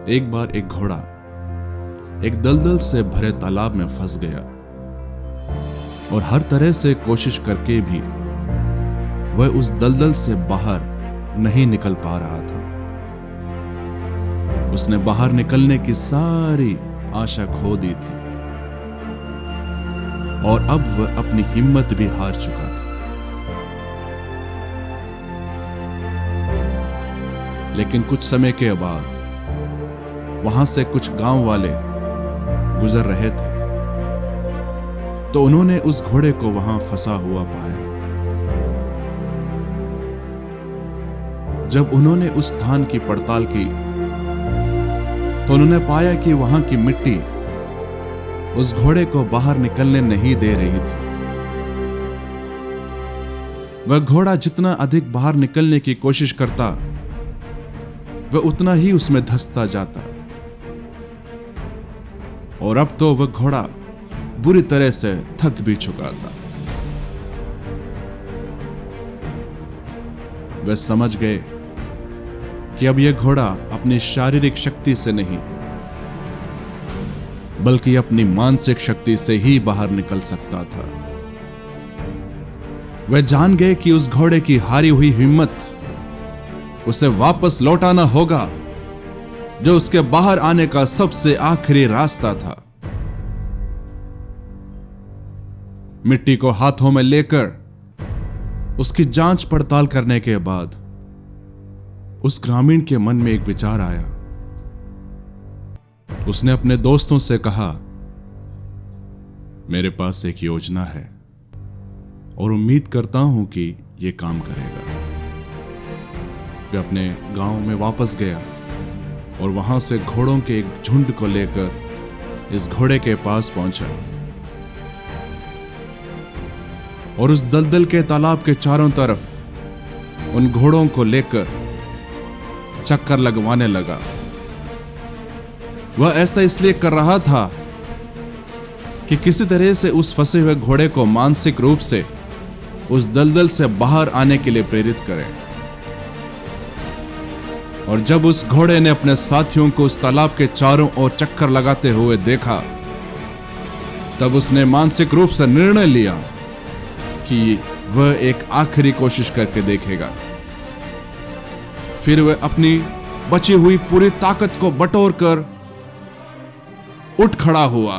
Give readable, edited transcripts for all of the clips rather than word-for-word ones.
एक बार एक घोड़ा एक दलदल से भरे तालाब में फंस गया और हर तरह से कोशिश करके भी वह उस दलदल से बाहर नहीं निकल पा रहा था। उसने बाहर निकलने की सारी आशा खो दी थी और अब वह अपनी हिम्मत भी हार चुका था। लेकिन कुछ समय के बाद वहां से कुछ गांव वाले गुजर रहे थे तो उन्होंने उस घोड़े को वहां फंसा हुआ पाया। जब उन्होंने उस स्थान की पड़ताल की तो उन्होंने पाया कि वहां की मिट्टी उस घोड़े को बाहर निकलने नहीं दे रही थी। वह घोड़ा जितना अधिक बाहर निकलने की कोशिश करता वह उतना ही उसमें धंसता जाता और अब तो वह घोड़ा बुरी तरह से थक भी चुका था। वे समझ गए कि अब यह घोड़ा अपनी शारीरिक शक्ति से नहीं बल्कि अपनी मानसिक शक्ति से ही बाहर निकल सकता था। वे जान गए कि उस घोड़े की हारी हुई हिम्मत उसे वापस लौटाना होगा जो उसके बाहर आने का सबसे आखिरी रास्ता था। मिट्टी को हाथों में लेकर उसकी जांच पड़ताल करने के बाद उस ग्रामीण के मन में एक विचार आया। उसने अपने दोस्तों से कहा, मेरे पास एक योजना है और उम्मीद करता हूं कि यह काम करेगा। वह अपने गांव में वापस गया और वहां से घोड़ों के एक झुंड को लेकर इस घोड़े के पास पहुंचा और उस दलदल के तालाब के चारों तरफ उन घोड़ों को लेकर चक्कर लगवाने लगा। वह ऐसा इसलिए कर रहा था कि किसी तरह से उस फंसे हुए घोड़े को मानसिक रूप से उस दलदल से बाहर आने के लिए प्रेरित करे। और जब उस घोड़े ने अपने साथियों को उस तालाब के चारों ओर चक्कर लगाते हुए देखा तब उसने मानसिक रूप से निर्णय लिया कि वह एक आखिरी कोशिश करके देखेगा। फिर वह अपनी बची हुई पूरी ताकत को बटोरकर उठ खड़ा हुआ।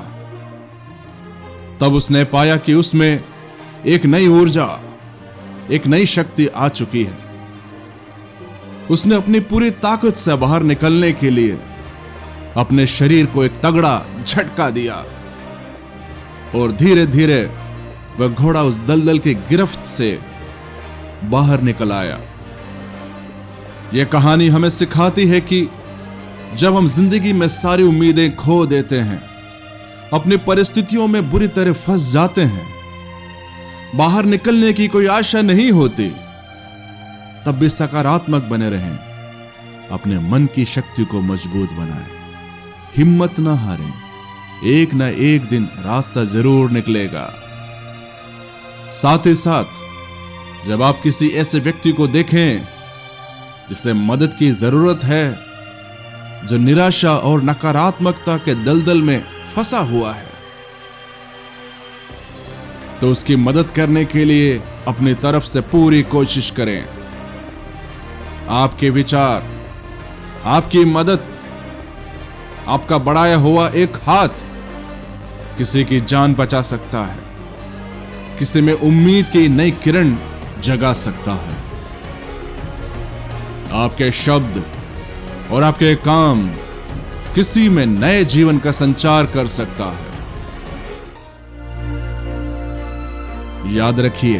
तब उसने पाया कि उसमें एक नई ऊर्जा, एक नई शक्ति आ चुकी है। उसने अपनी पूरी ताकत से बाहर निकलने के लिए अपने शरीर को एक तगड़ा झटका दिया और धीरे धीरे वह घोड़ा उस दलदल की गिरफ्त से बाहर निकल आया। यह कहानी हमें सिखाती है कि जब हम जिंदगी में सारी उम्मीदें खो देते हैं, अपनी परिस्थितियों में बुरी तरह फंस जाते हैं, बाहर निकलने की कोई आशा नहीं होती, तब भी सकारात्मक बने रहें, अपने मन की शक्ति को मजबूत बनाएं, हिम्मत ना हारें, एक ना एक दिन रास्ता जरूर निकलेगा। साथ ही साथ जब आप किसी ऐसे व्यक्ति को देखें जिसे मदद की जरूरत है, जो निराशा और नकारात्मकता के दलदल में फंसा हुआ है, तो उसकी मदद करने के लिए अपनी तरफ से पूरी कोशिश करें। आपके विचार, आपकी मदद, आपका बढ़ाया हुआ एक हाथ किसी की जान बचा सकता है, किसी में उम्मीद की नई किरण जगा सकता है। आपके शब्द और आपके काम किसी में नए जीवन का संचार कर सकता है। याद रखिए,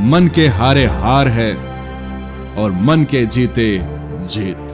मन के हारे हार है और मन के जीते जीत।